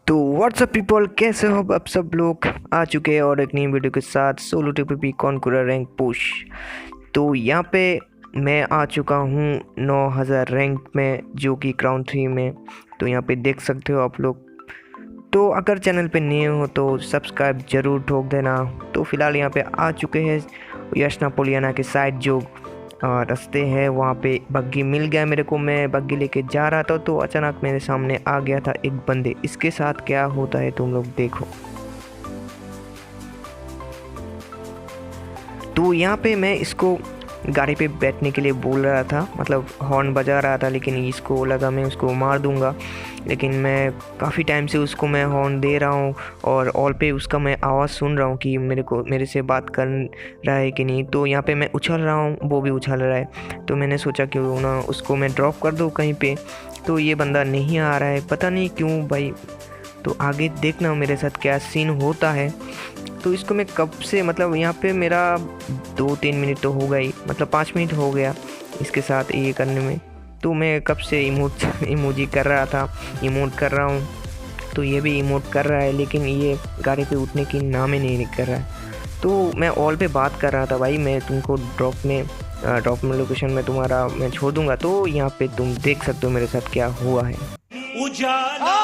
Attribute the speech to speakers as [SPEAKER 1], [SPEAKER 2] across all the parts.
[SPEAKER 1] तो WhatsApp people, कैसे हो अब सब लोग आ चुके हैं और एक नई वीडियो के साथ solo TPP conqueror rank push. तो यहाँ पे मैं आ चुका हूँ 9000 रैंक में, जो कि क्राउन 3 में। तो यहाँ पे देख सकते हो आप लोग। तो अगर चैनल पे नए हो तो सब्सक्राइब ज़रूर ठोक देना। तो फिलहाल यहाँ पे आ चुके हैं यश नापोलियाना के साइड, जो रास्ते हैं वहाँ पे बग्गी मिल गया मेरे को। मैं बग्गी लेके जा रहा था तो अचानक मेरे सामने आ गया था एक बंदे। इसके साथ क्या होता है तुम लोग देखो। तो यहाँ पे मैं इसको गाड़ी पे बैठने के लिए बोल रहा था, मतलब हॉर्न बजा रहा था, लेकिन इसको लगा मैं उसको मार दूंगा। लेकिन मैं काफ़ी टाइम से उसको मैं हॉर्न दे रहा हूँ और ऑल पे उसका मैं आवाज़ सुन रहा हूँ कि मेरे से बात कर रहा है कि नहीं। तो यहाँ पे मैं उछल रहा हूँ, वो भी उछल रहा है। तो मैंने सोचा कि ना उसको मैं ड्रॉप कर दूँ कहीं पे। तो ये बंदा नहीं आ रहा है, पता नहीं क्यों भाई। तो आगे देखना मेरे साथ क्या सीन होता है। तो इसको मैं कब से, मतलब यहाँ पे मेरा 2-3 मिनट तो हो गई, मतलब 5 मिनट हो गया इसके साथ ये करने में। तो मैं कब से इमोजी कर रहा था, इमोट कर रहा हूँ। तो ये भी इमोट कर रहा है, लेकिन ये गाड़ी पे उठने की नाम ही नहीं कर रहा है। तो मैं ऑल पे बात कर रहा था, भाई मैं तुमको ड्रॉप में लोकेशन में तुम्हारा मैं छोड़ दूंगा। तो यहाँ पे तुम देख सकते हो मेरे साथ क्या हुआ है। उजाला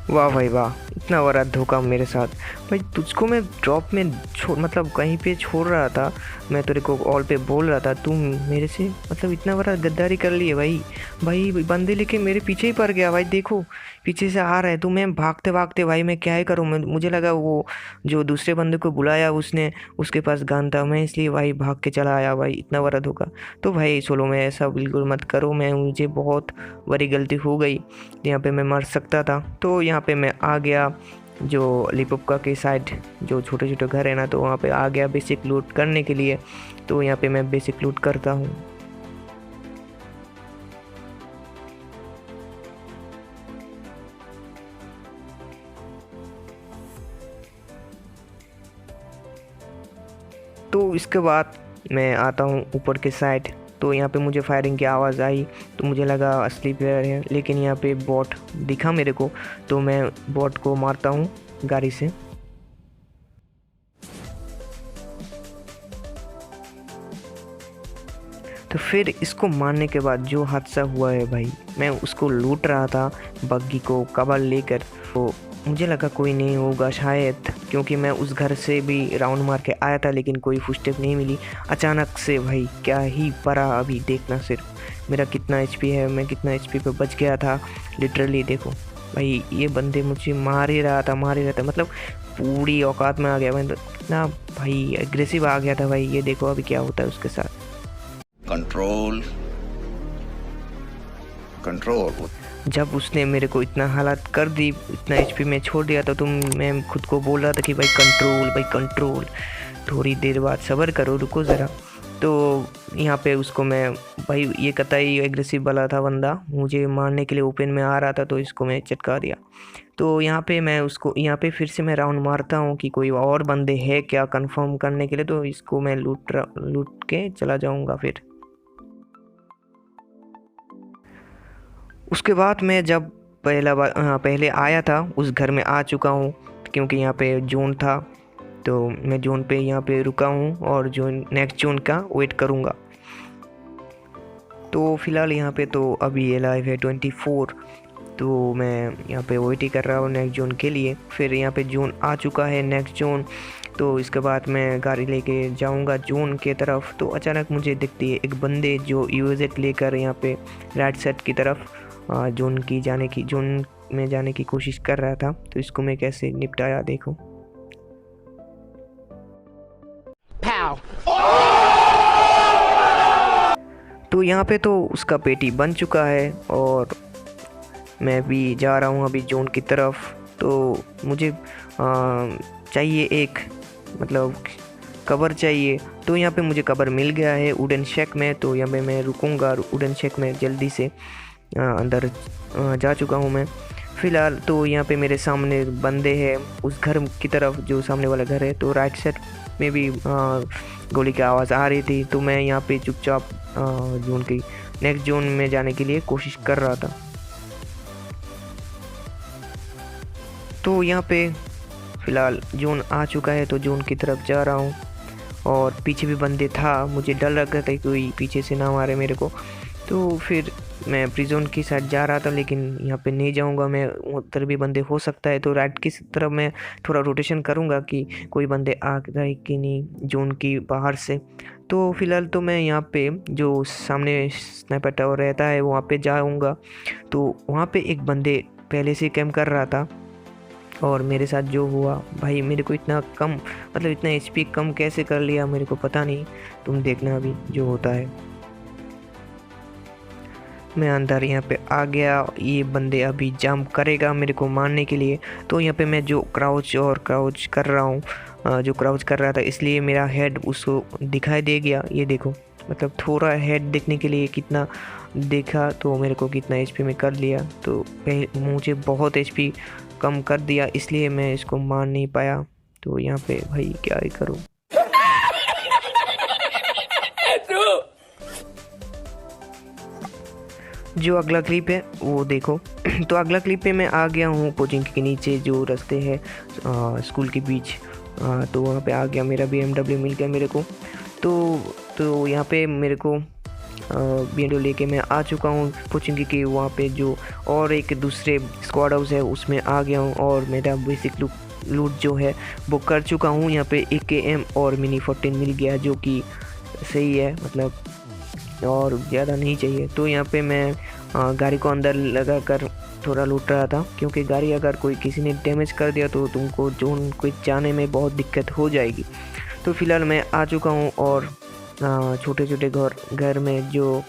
[SPEAKER 1] वाह भाई वाह, इतना बड़ा धोखा मेरे साथ। भाई तुझको मैं ड्रॉप में मतलब कहीं पे छोड़ रहा था, मैं तेरे को ऑल पे बोल रहा था, तू मेरे से मतलब इतना बड़ा गद्दारी कर लिए भाई बंदे लेके मेरे पीछे ही पड़ गया। भाई देखो पीछे से आ रहा है, तो मैं भागते भागते भाई मैं क्या ही करूँ। मुझे लगा वो जो दूसरे बंदे को बुलाया उसके पास गन था, मैं इसलिए भाई भाग के चला आया। भाई इतना बड़ा धोखा। तो भाई सोलो में ऐसा बिल्कुल मत करो, मुझे बहुत बड़ी गलती हो गई। यहाँ पे मैं मर सकता था। तो यहाँ पे मैं आ गया जो लिपोपका के साइड, जो छोटे छोटे घर है ना, तो वहाँ पे आ गया बेसिक लूट करने के लिए। तो यहाँ पे मैं बेसिक लूट करता हूँ। तो इसके बाद मैं आता हूँ ऊपर के साइड। तो यहाँ पे मुझे फायरिंग की आवाज़ आई, तो मुझे लगा असली प्लेयर है, लेकिन यहाँ पे बॉट दिखा मेरे को। तो मैं बॉट को मारता हूँ गाड़ी से। तो फिर इसको मारने के बाद जो हादसा हुआ है भाई, मैं उसको लूट रहा था बग्गी को कवर लेकर। तो मुझे लगा कोई नहीं होगा शायद, क्योंकि मैं उस घर से भी राउंड मार के आया था, लेकिन कोई फुटस्टेप नहीं मिली। अचानक से भाई क्या ही पड़ा, अभी देखना सिर्फ मेरा कितना एचपी है, मैं कितना एचपी पे बच गया था लिटरली। देखो भाई ये बंदे मुझे मार ही रहा था, मतलब पूरी औकात में आ गया। मैं तो इतना भाई एग्रेसिव आ गया था भाई। ये देखो अभी क्या होता है उसके साथ।
[SPEAKER 2] Control control. जब
[SPEAKER 1] उसने मेरे को इतना हालत कर दी, इतना एचपी में छोड़ दिया, तो मैं खुद को बोल रहा था कि भाई कंट्रोल। थोड़ी देर बाद सब्र करो, रुको ज़रा। तो यहाँ पे उसको मैं, भाई ये कतई एग्रेसिव वाला था बंदा, मुझे मारने के लिए ओपन में आ रहा था, तो इसको मैं चटका दिया। तो यहाँ पे मैं उसको, यहाँ पे फिर से मैं राउंड मारता हूँ कि कोई और बंदे है क्या कंफर्म करने के लिए। तो इसको मैं लूट के चला जाऊँगा। फिर उसके बाद मैं जब पहले आया था उस घर में आ चुका हूँ, क्योंकि यहाँ पे जोन था। तो मैं जोन पे यहाँ पे रुका हूँ और जो नेक्स्ट जोन का वेट करूँगा। तो फिलहाल यहाँ पे तो अभी ये लाइव है 24। तो मैं यहाँ पे वेट ही कर रहा हूँ नेक्स्ट जोन के लिए। फिर यहाँ पे जोन आ चुका है, नेक्स्ट जोन। तो इसके बाद मैं गाड़ी लेके जाऊंगा जोन के तरफ। तो अचानक मुझे दिखती है एक बंदे जो यूजेट लेकर यहाँ पे राइट साइड की तरफ जोन में जाने की कोशिश कर रहा था। तो इसको मैं कैसे निपटाया देखो। तो यहाँ पे तो उसका पेटी बन चुका है और मैं भी जा रहा हूँ अभी जोन की तरफ। तो मुझे चाहिए एक, मतलब कवर चाहिए। तो यहाँ पे मुझे कवर मिल गया है वुडन शेक में। तो यहाँ पे मैं रुकूंगा वुडन शेक में, जल्दी से अंदर जा चुका हूँ मैं फ़िलहाल। तो यहाँ पे मेरे सामने बंदे हैं उस घर की तरफ, जो सामने वाला घर है। तो राइट साइड में भी गोली की आवाज़ आ रही थी। तो मैं यहाँ पे चुपचाप जोन की नेक्स्ट जोन में जाने के लिए कोशिश कर रहा था। तो यहाँ पे फ़िलहाल जोन आ चुका है, तो जोन की तरफ जा रहा हूँ और पीछे भी बंदे था, मुझे डर लग रहा था कोई पीछे से ना मारे मेरे को। तो फिर मैं प्रिजन की साइड जा रहा था, लेकिन यहाँ पे नहीं जाऊँगा मैं, उधर भी बंदे हो सकता है, तो राइट की तरफ मैं थोड़ा रोटेशन करूँगा कि कोई बंदे आ रहे कि नहीं जोन की बाहर से। तो फिलहाल तो मैं यहाँ पे जो सामने स्नाइपर टावर रहता है वहाँ पे जाऊँगा। तो वहाँ पे एक बंदे पहले से कैम्प कर रहा था और मेरे साथ जो हुआ भाई, मेरे को इतना कम मतलब इतना एचपी कम कैसे कर लिया मेरे को पता नहीं, तुम देखना अभी जो होता है। मैं अंदर यहाँ पे आ गया, ये बंदे अभी जंप करेगा मेरे को मारने के लिए। तो यहाँ पे मैं जो क्राउच कर रहा हूँ, जो क्राउच कर रहा था, इसलिए मेरा हेड उसको दिखाई दे गया। ये देखो, मतलब थोड़ा हेड देखने के लिए कितना देखा तो मेरे को कितना एचपी में कर लिया। तो मुझे बहुत एचपी कम कर दिया, इसलिए मैं इसको मार नहीं पाया। तो यहाँ पे भाई क्या ही करूँ। जो अगला क्लिप है वो देखो। तो अगला क्लिप पे मैं आ गया हूँ कोचिंग के नीचे जो रास्ते है स्कूल के बीच। तो वहाँ पे आ गया, मेरा BMW मिल गया मेरे को। तो यहाँ पे मेरे को BMW लेके मैं आ चुका हूँ कोचिंग के वहाँ पे जो और एक दूसरे स्क्वाड हाउस है उसमें आ गया हूँ और मेरा बेसिक लूट जो है वो कर चुका हूँ। यहाँ पे AKM और मिनी 14 मिल गया जो कि सही है, मतलब और ज़्यादा नहीं चाहिए। तो यहाँ पे मैं गाड़ी को अंदर लगा कर थोड़ा लूट रहा था, क्योंकि गाड़ी अगर कोई किसी ने डैमेज कर दिया तो तुमको जोन को जाने में बहुत दिक्कत हो जाएगी। तो फिलहाल मैं आ चुका हूँ और छोटे छोटे घर में जो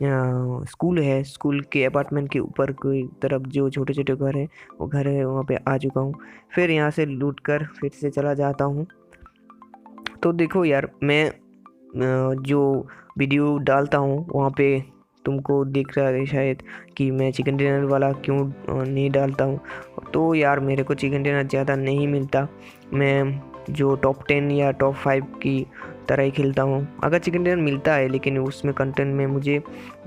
[SPEAKER 1] स्कूल है, स्कूल के अपार्टमेंट के ऊपर कोई तरफ जो छोटे छोटे घर है वो घर है, वहाँ पे आ चुका हूँ। फिर यहाँ से लूट कर फिर से चला जाता हूँ। तो देखो यार, मैं जो वीडियो डालता हूँ वहाँ पे तुमको दिख रहा है शायद कि मैं चिकन डिनर वाला क्यों नहीं डालता हूँ। तो यार मेरे को चिकन डिनर ज़्यादा नहीं मिलता, मैं जो टॉप 10 या टॉप 5 की तरह ही खेलता हूँ। अगर चिकन डिनर मिलता है लेकिन उसमें कंटेंट में मुझे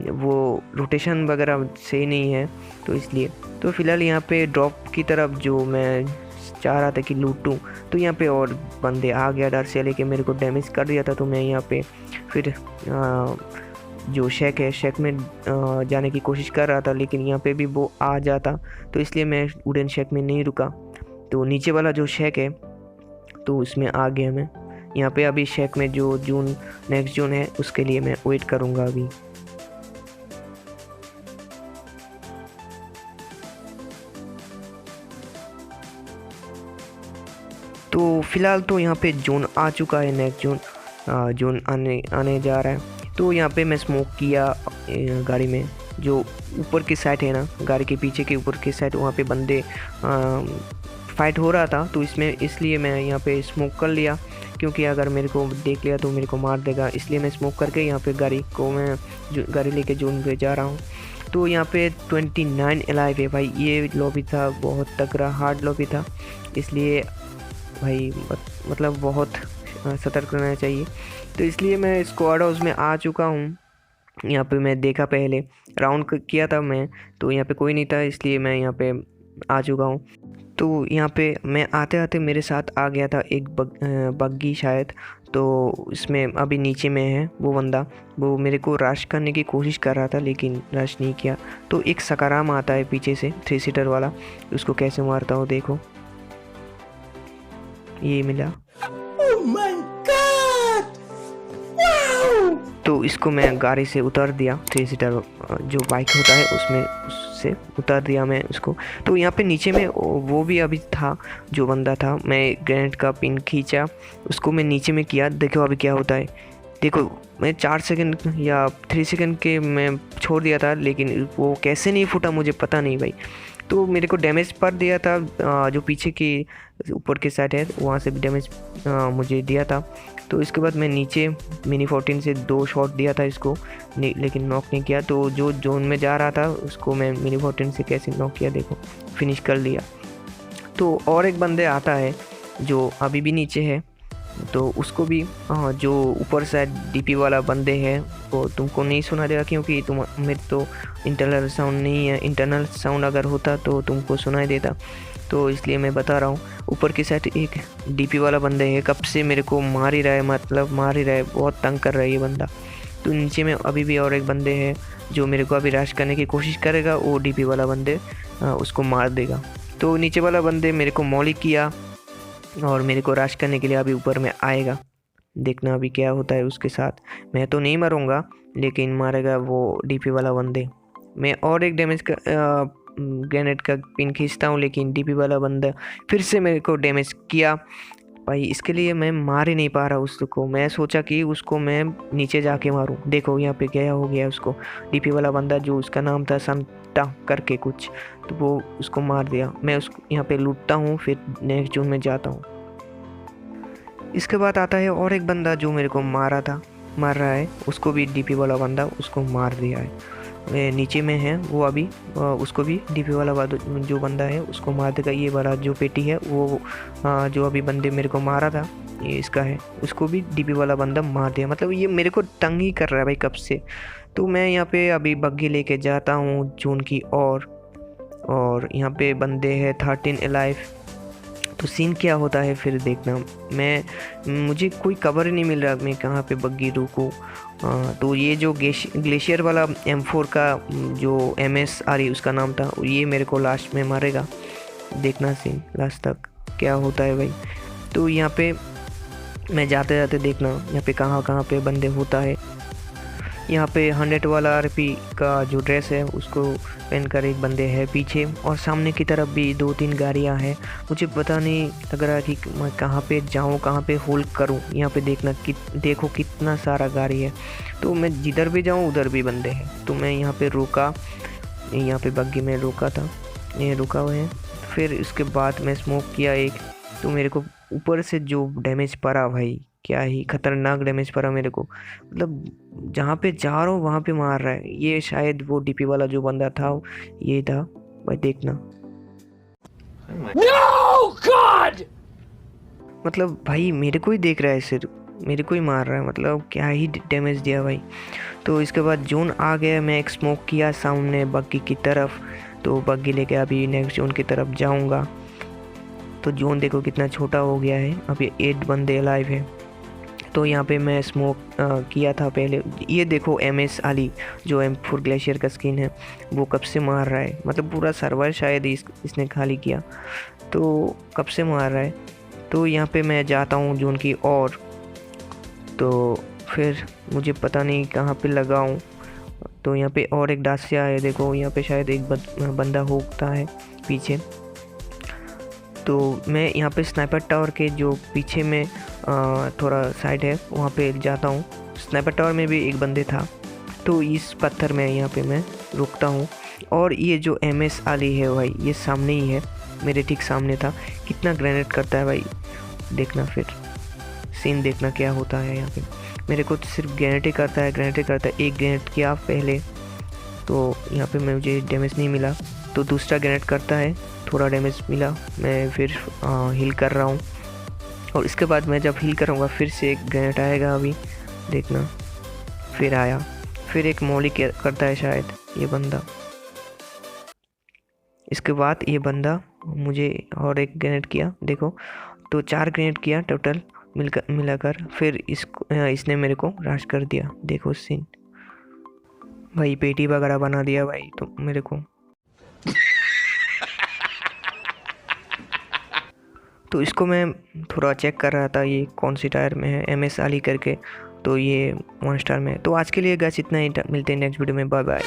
[SPEAKER 1] वो रोटेशन वगैरह सही नहीं है, तो इसलिए। तो फिलहाल यहाँ पे ड्रॉप की तरफ जो मैं चाह रहा था कि लूटूं, तो यहाँ पे और बंदे आ गया डर से लेके मेरे को डैमेज कर दिया था। तो मैं यहाँ पे फिर जो शेक है, शेक में जाने की कोशिश कर रहा था, लेकिन यहाँ पे भी वो आ जाता, तो इसलिए मैं वुडन शेक में नहीं रुका। तो नीचे वाला जो शेक है तो उसमें आ गया मैं। यहाँ पे अभी शेक में जो नेक्स्ट जोन है उसके लिए मैं वेट करूँगा अभी। तो फिलहाल तो यहाँ पे जोन आ चुका है, नेक्स्ट जोन आने जा रहा है। तो यहाँ पे मैं स्मोक किया गाड़ी में, जो ऊपर की साइड है ना, गाड़ी के पीछे के ऊपर की साइड, वहाँ पे बंदे फाइट हो रहा था। तो इसलिए मैं यहाँ पे स्मोक कर लिया, क्योंकि अगर मेरे को देख लिया तो मेरे को मार देगा, इसलिए मैं स्मोक करके यहाँ पे गाड़ी लेके जोन पे जा रहा हूँ। तो यहाँ पे 29 अलाइव है भाई। ये लॉबी था बहुत तगड़ा, हार्ड लॉबी था, इसलिए भाई मतलब बहुत सतर्क रहना चाहिए। तो इसलिए मैं स्क्वाड हाउस में आ चुका हूँ। यहाँ पे मैं देखा, पहले राउंड किया था मैं, तो यहाँ पे कोई नहीं था, इसलिए मैं यहाँ पे आ चुका हूँ। तो यहाँ पे मैं आते आते मेरे साथ आ गया था एक बग्गी शायद, तो इसमें अभी नीचे में है वो बंदा, वो मेरे को रश करने की कोशिश कर रहा था लेकिन रश नहीं किया। तो एक सकाराम आता है पीछे से 3 सीटर वाला, उसको कैसे मारता हूँ देखो, ये मिला। Oh my God! Wow! तो इसको मैं गाड़ी से उतार दिया, 3 सीटर जो बाइक होता है उससे उतार दिया मैं उसको। तो यहाँ पे नीचे में वो भी अभी था, जो बंदा था, मैं ग्रेनेड का पिन खींचा, उसको मैं नीचे में किया। देखो अभी क्या होता है, देखो मैं 4 सेकंड या 3 सेकंड के मैं छोड़ दिया था, लेकिन वो कैसे नहीं फूटा मुझे पता नहीं भाई। तो मेरे को डैमेज पर दिया था, जो पीछे की ऊपर की साइड है वहाँ से भी डैमेज मुझे दिया था। तो इसके बाद मैं नीचे मिनी 14 से 2 शॉट दिया था इसको, लेकिन नॉक नहीं किया। तो जो जोन में जा रहा था उसको मैं मिनी 14 से कैसे नॉक किया देखो, फिनिश कर लिया। तो और एक बंदे आता है जो अभी भी नीचे है, तो उसको भी जो ऊपर साइड डीपी वाला बंदे हैं वो तुमको नहीं सुना देगा, क्योंकि तुम मेरे तो इंटरनल साउंड नहीं है। इंटरनल साउंड अगर होता तो तुमको सुनाई देता, तो इसलिए मैं बता रहा हूँ। ऊपर की साइड एक डीपी वाला बंदे है, कब से मेरे को मार ही रहा है, मतलब मार ही रहा है, बहुत तंग कर रहा है ये बंदा। तो नीचे में अभी भी और एक बंदे है जो मेरे को अभी रश करने की कोशिश करेगा, वो डीपी वाला बंदे उसको मार देगा। तो नीचे वाला बंदे मेरे को मौलिक किया और मेरे को रश करने के लिए अभी ऊपर में आएगा। देखना अभी क्या होता है उसके साथ। मैं तो नहीं मरूंगा, लेकिन मारेगा वो डीपी वाला बंदे। मैं और एक डैमेज का ग्रेनेड का पिन खींचता हूँ, लेकिन डीपी वाला बंदा फिर से मेरे को डैमेज किया। भाई इसके लिए मैं मार ही नहीं पा रहा उसको। मैं सोचा कि उसको मैं नीचे जाके मारूं। देखो यहाँ पे गया हो गया उसको, डीपी वाला बंदा जो उसका नाम था संता करके कुछ, तो वो उसको मार दिया। मैं उसको यहाँ पे लूटता हूँ, फिर नेक्स्ट जोन में जाता हूँ। इसके बाद आता है और एक बंदा जो मेरे को मार रहा है, उसको भी डीपी वाला बंदा उसको मार दिया है। नीचे में है वो अभी, उसको भी डीपी वाला जो बंदा है उसको मार देगा। ये वाला जो पेटी है वो जो अभी बंदे मेरे को मारा था ये इसका है, उसको भी डीपी वाला बंदा मार दिया। मतलब ये मेरे को तंग ही कर रहा है भाई कब से। तो मैं यहाँ पे अभी बग्गी लेके जाता हूँ जोन की और यहाँ पे बंदे हैं 13 अलाइव। तो सीन क्या होता है फिर देखना। मुझे कोई कवर ही नहीं मिल रहा मैं कहाँ पे बग्गी रुकूँ। तो ये जो ग्लेशियर वाला M4 का जो MS आ रही उसका नाम था, ये मेरे को लास्ट में मारेगा। देखना सीन लास्ट तक क्या होता है भाई। तो यहाँ पे मैं जाते जाते देखना यहाँ पे कहाँ पे बंदे होता है। यहाँ पे 100 वाला RP का जो ड्रेस है उसको पहनकर एक बंदे हैं पीछे, और सामने की तरफ भी 2-3 गाड़ियाँ हैं। मुझे पता नहीं लग रहा कि मैं कहाँ पे जाऊँ, कहाँ पे होल्ड करूँ। यहाँ पे देखना देखो कितना सारा गाड़ी है। तो मैं जिधर भी जाऊँ उधर भी बंदे हैं। तो मैं यहाँ पे रुका, यहाँ पे बग्गी में रुका था, ये रुका हुआ है। फिर इसके बाद मैं स्मोक किया एक, तो मेरे को ऊपर से जो डैमेज पड़ा भाई, क्या ही खतरनाक डैमेज पड़ा मेरे को। मतलब जहाँ पे जा रहा हूँ वहाँ पे मार रहा है। ये शायद वो डीपी वाला जो बंदा था ये था भाई, देखना। No God! मतलब भाई मेरे को ही देख रहा है, सिर्फ मेरे को ही मार रहा है। मतलब क्या ही डैमेज दिया भाई। तो इसके बाद जोन आ गया, मैं एक स्मोक किया सामने बग्गी की तरफ। तो बग्गी लेके अभी नेक्स्ट जोन की तरफ जाऊँगा। तो जोन देखो कितना छोटा हो गया है, अभी 8 बंदे अलाइव है। तो यहाँ पे मैं स्मोक किया था पहले। ये देखो MS अली जो M4 ग्लेशियर का स्किन है वो कब से मार रहा है। मतलब पूरा सर्वर शायद इसने खाली किया, तो कब से मार रहा है। तो यहाँ पे मैं जाता हूँ जोन की और, तो फिर मुझे पता नहीं कहाँ पे लगाऊँ। तो यहाँ पे और एक डासिया है, देखो यहाँ पे शायद एक बंदा होता है पीछे। तो मैं यहाँ पे स्नाइपर टावर के जो पीछे में थोड़ा साइड है वहाँ पे जाता हूँ। स्नाइपर टावर में भी एक बंदे था, तो इस पत्थर में यहाँ पे मैं रुकता हूँ। और ये जो MS अली है भाई, ये सामने ही है, मेरे ठीक सामने था। कितना ग्रेनेड करता है भाई, देखना फिर सीन देखना क्या होता है यहाँ पे। मेरे को तो सिर्फ ग्रेनेड ही करता है। एक ग्रेनेड किया पहले, तो यहाँ पे मुझे डैमेज नहीं मिला। तो दूसरा ग्रेनेड करता है, थोड़ा डैमेज मिला। मैं फिर हील कर रहा हूँ, और इसके बाद मैं जब हील करूँगा फिर से एक ग्रेनेड आएगा अभी, देखना। फिर आया, फिर एक मौली करता है शायद ये बंदा। इसके बाद ये बंदा मुझे और एक ग्रेनेड किया, देखो। तो 4 ग्रेनेड किया टोटल मिलाकर। फिर इसने मेरे को रश कर दिया, देखो सीन भाई। पेटी वगैरह बना दिया भाई तो मेरे को। तो इसको मैं थोड़ा चेक कर रहा था ये कौन सी टायर में है, MS अली करके। तो ये 1 स्टार में। तो आज के लिए गाइस इतना ही, मिलते हैं नेक्स्ट वीडियो में, बाय बाय।